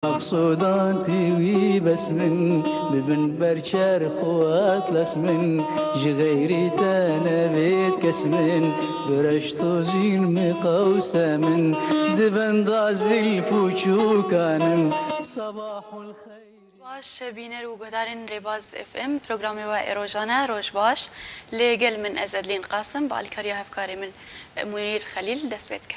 مقصودان تیوی بس من ببن برچر خوات لسمن جغيري تنبيت كسمن برشتو زين مقوسة من دبن دازل فوچو كانم صباح الخير باش بینر و گهدارین ریباز اف ام برنامه و اروجانه روش باش لگل من از ادلین قاسم با الکاریا هفکاری من منیر خلیل دست بید که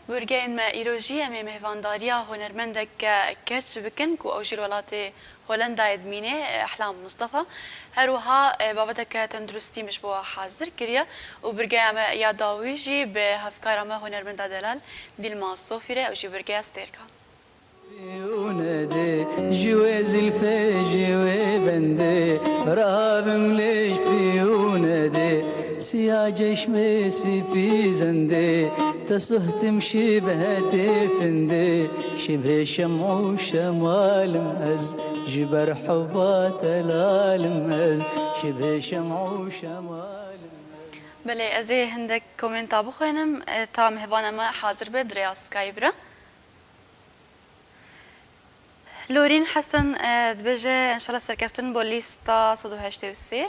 برگین ما ایروژی امی مهوانداریا هنرمندک کچ بکن کو اوجیل ولات هولندا ادمینه احلام مصطفى هروها بابتك تندرستي مش بوا حاضر كريا وبرجع ما يا داويجي بهفكار ما هنرمندا دلال ديل ما صوفيره او جي برجع ستيركا ونادي جواز الفجر بندي رابم ليش بيونادي سياج شمسي في زندي تسهتم شبه فندي شبه شمع وشمال مهز جبر حبات الالمز شبه شمع وشمال بله ازي هندك كومنتا بخوينم تا مهوانا ما حاضر بدريا سكايبرا لورين حسن دبجة إن شاء الله سركفتن بوليستا صدو هشتوسي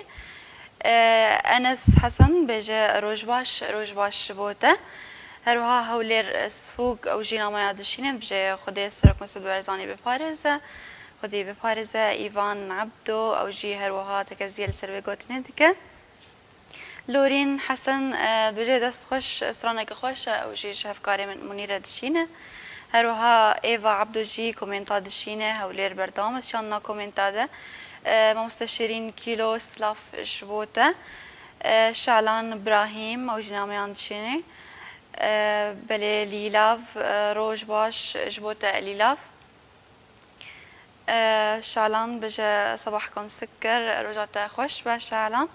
أنس حسن بجة روجباش بوته هروها هولير سفوق أو جينا ما يادشين بجة خدي سرك مسود برزاني ببارزة خدي ببارزة إيفان عبدو أو جي هروها تكزيل سربيقوت ندكة لورين حسن بجة دست خوش سرانك خوش أو جي شهفكاري من منيرة دشينة هروها ايفا عبدو جي كومنتا دشينه هولير بردام شاننا كومنتا ده ما مستشيرين كيلو سلاف شبوته شعلان ابراهيم او جناميان دشينه بلي ليلاف روج باش جبوته ليلاف شعلان بجا صباحكم سكر رجعت خوش باش شعلان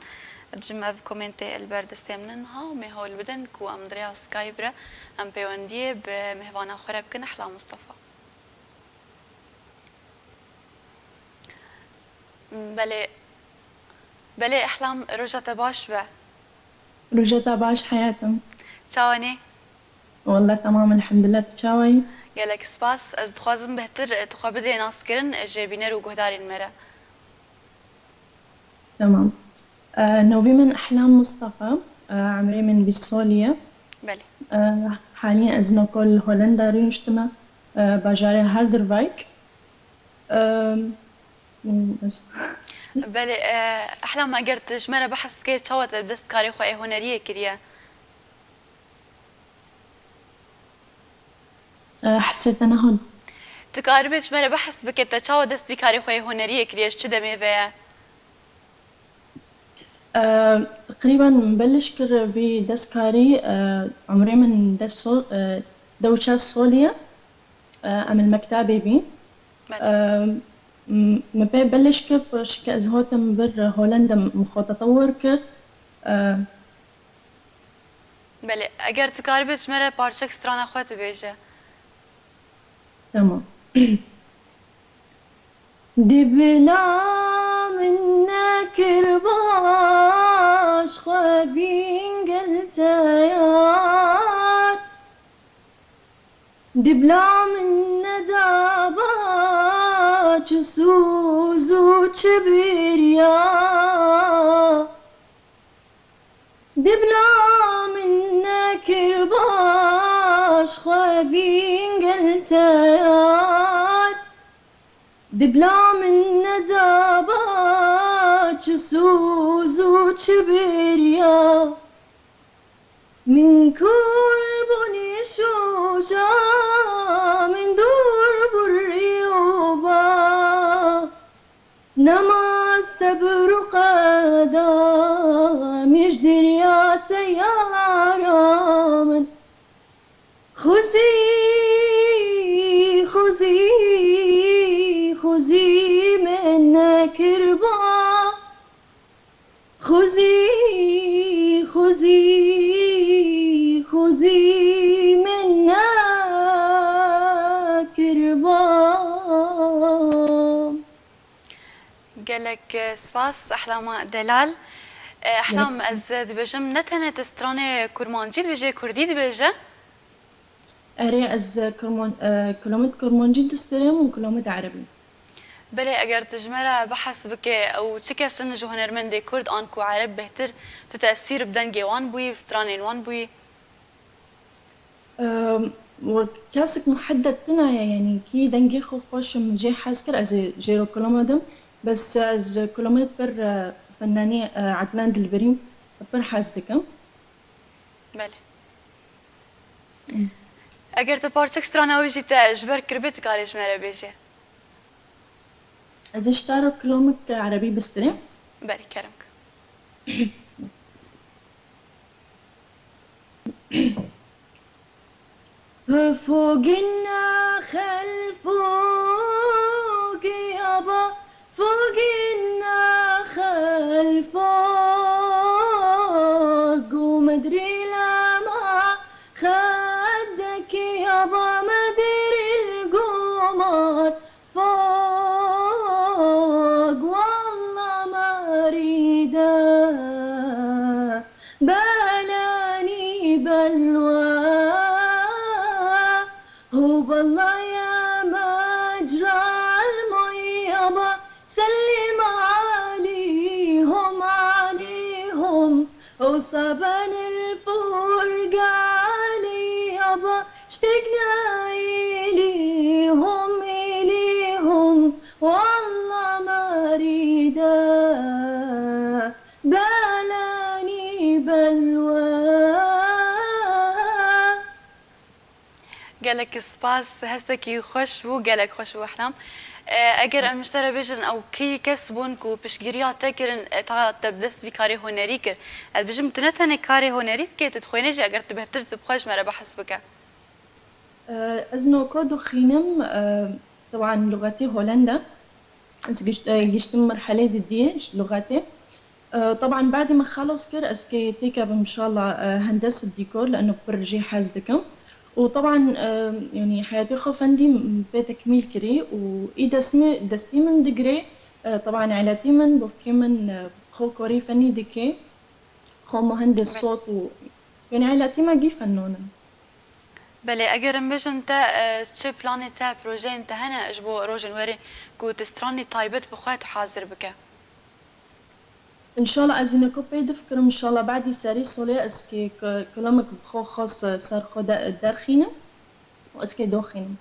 بجمع بكومنتي البردستي منها ومي هو البدن كو ام دريا سكايبرا ام بيواندي بمهوانا خرب كن احلى مصطفى بلي احلام رجعت باش به رجعت باش حياتهم تشاوني والله تمام الحمد لله تشاوي يالك سباس از تخوازم بهتر تخوا بدي ناس كرن جايبينر وجهدارين مرة تمام نوفي من أحلام مصطفى عمري من بيسوليا بلي حاليا أزنوكل هولندا رينشتما باجاري هاردرفايك بس بلي احلام ما قرت جمرة بحس بكي تشاوت بس كاري خوي هنريه كريا حسيت أنا هون تقاربت جمرة بحس بكي تشاوت دست بكاري خوي هنريه كريا شده ميفيا تقريبا مبلش كر في دسكاري عمري من دوشة سوليا أم المكتبة بي مبي بلش كر شكا أزهوتم بر هولندا مخو تطور كر بله اگر تقاربت مرة پارچک ستران خوات بيجه تمام دي بلا منك رباش خوافين قلتيار دي بلا من ندابات سوزو تشبيريا دي بلا منك رباش خوافين قلتيار دبلا من ندابات سوزو تشبيريا من كل بني شوجا من درب الريوبا نما السبر قدام يجدر يا تيارا من خذي منك ربا خذي منك ربا قالك سپاس احلام دلال. احلام ميرسي. از دبجم نتنه تسترانه كرمانجي دبجه كردي دبجه. اري از كلمة كرمانجي دستريم وكلمة عربي. بله اگر تجمره بحث بك او تشكا سن جو هنرمند كرد انكو عرب بهتر تتاثير بدنجي وان بوي بسترانين وان بوي. وكاسك محدد تنا يعني كي دنجي خوش مجي حاسكر از جيرو كلمة دم بس از كلمة بر فناني عدنان دلبريم بر حاسدكم. بله اگر تو پارچک سترانه ویجی تا جبر کربت کارش مره بیجه. از اشتارو كلمة عربي بستريم. بله کرمک. فوق النخل فوق يابا فوق النخل فوق ومدري لما خدك يابا مدري القمر فوق والله ما اريده بلاني بلوى والله يا مجرى الميابا سلم عليهم عليهم وصبن الفرق عليابا اشتقنا إليهم إليهم والله ما أريده بلاني بلوى. قالك سباس هستكي خوش بو قالك خوش بو احلام. اگر امشترى بيجن او كي كسبون كو بشجريات تكرن تا تبدس بكاري هنري كر البجم تنتن كاري هنري كي تدخوينجي اگر تبهتر تبخوش مره بحس بك. أزنو كودو خينم طبعا لغتي هولندا قشت مرحلة دي لغتي. طبعا بعد ما خلص كر اسكي تيكا ان شاء الله هندسة ديكور لأنه برجي حازدكم. وطبعا يعني حياتي خو فندي بتكميل كري وإذا اسمي دستي من دقري طبعا علاتي من بفكي من خو كوري فني دكي خو مهندس صوت يعني علاتي ما جي فنونا. بله اگر امبجن تا چه بلاني تا بروجي انت هنا اجبو روجن وري كو تستراني طيبت بخوات حاضر بك. ان شاء الله ازينه كوبي دفكر ان شاء الله بعدي ساري صولي اسكي كلامك بخو خاص صار خو دارخينه واسكي دوخينه.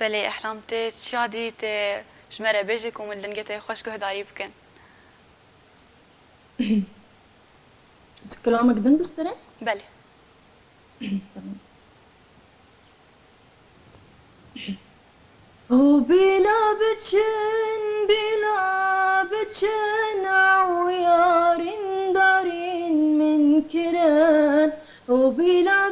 بله احلام تي تشادي تي جمره بيجيك ومن دنجتي خوش كهداري بكن. كلامك دن بستري؟ بله. وبلا بتشن عويارين دارين من كران وبلا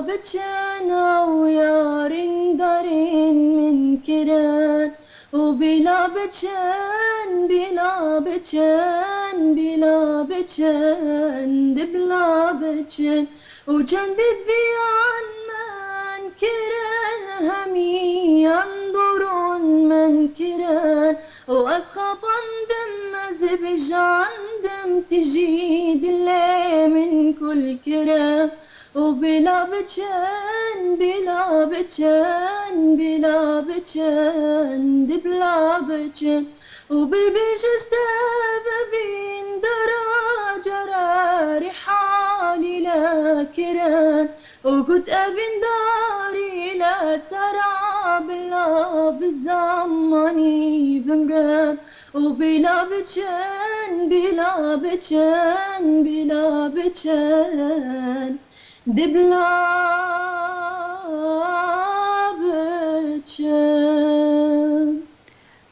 بتشن عويارين دارين من كران وبلا بتشن دبلا بتشن وجندت في عن من كران همي ينظرون من كران وأسخب دم زبج عندم تجيد اللي من كل كرام وبلا بتشن دبلا بتشن وبالبيش استفافين دراجة راري حالي لا كران وقد أفين داري لا ترى بلا بالزماني بمران وبلا بتشن دبلا بتشن.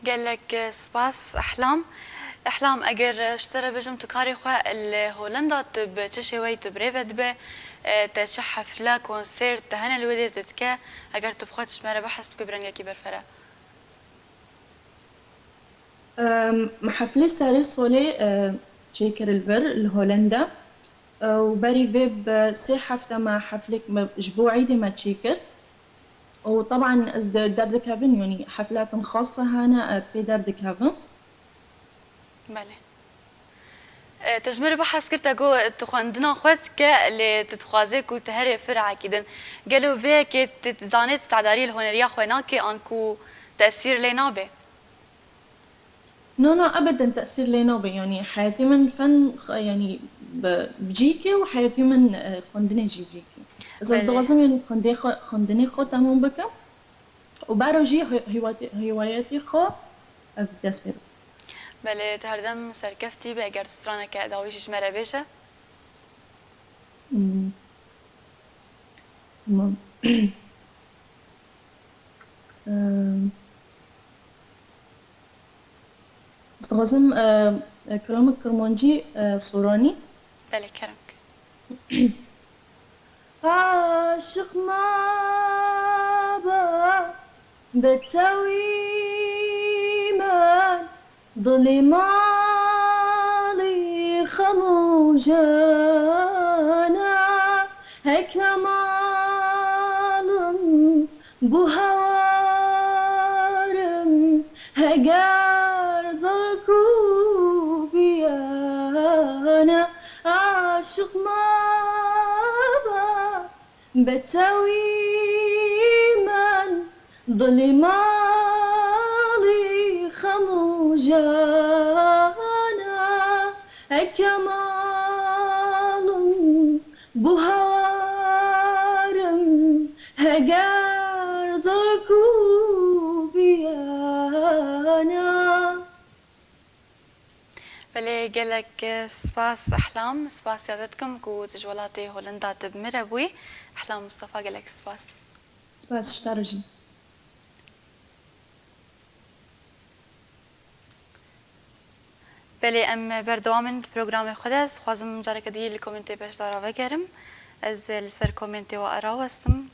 قالك سباس احلام. احلام اگر اشترى بجم تكاري خوا هولندا تب تشي وي تبريفت به تشي حفله كونسيرت تهنا الودي تتكا اگر تبخوتش مره بحس ببرنجا كي برفرا. محفلة ساري صولي تشيكر البر لهولندا وباري فيب سي حفلة مع حفلك أسبوعي دي ما تشيكر وطبعا از دردكافن يعني حفلات خاصة هنا بدردكافن. بله تجمر بحث كرتا جو تخوندنا خود اللي تتخوازي كو تهري فرع كيدن قالوا في كي تزانيت تعداري الهنرية خوينا كي انكو تأثير لينا به نو ابدا تاثير لينوبي يعني حياتي من فن يعني بجيكي وحياتي من خندني جي بجيكي اذا صدقازم يعني خندني خو تمام بك وبارو جي هواياتي خو بدس بيرو. بله تهردم سركفتي بأجر تسرانا كداويش مرة بيشة استغزم كرامك كرمانجي صوراني. بله كرمك عاشق ما با بتساوي من ظلمالي خموجانا هيك مالم بوهوارم هجار ضلكو بيانا عاشق ما بتساوي من ظلمالي خموجانا هكمال بوهوارم هجار ضلكو بيانا. بله قالك سباس أحلام سباس يادتكم كو تجولاتي هولندا تبمر أبوي أحلام مصطفى قالك سباس سباس اشترجي. بله ام بردوامن برنامج خودز خوازم جارك دي الكومنتي باش دارا وگرم از لسر کومنتی و آرا وستم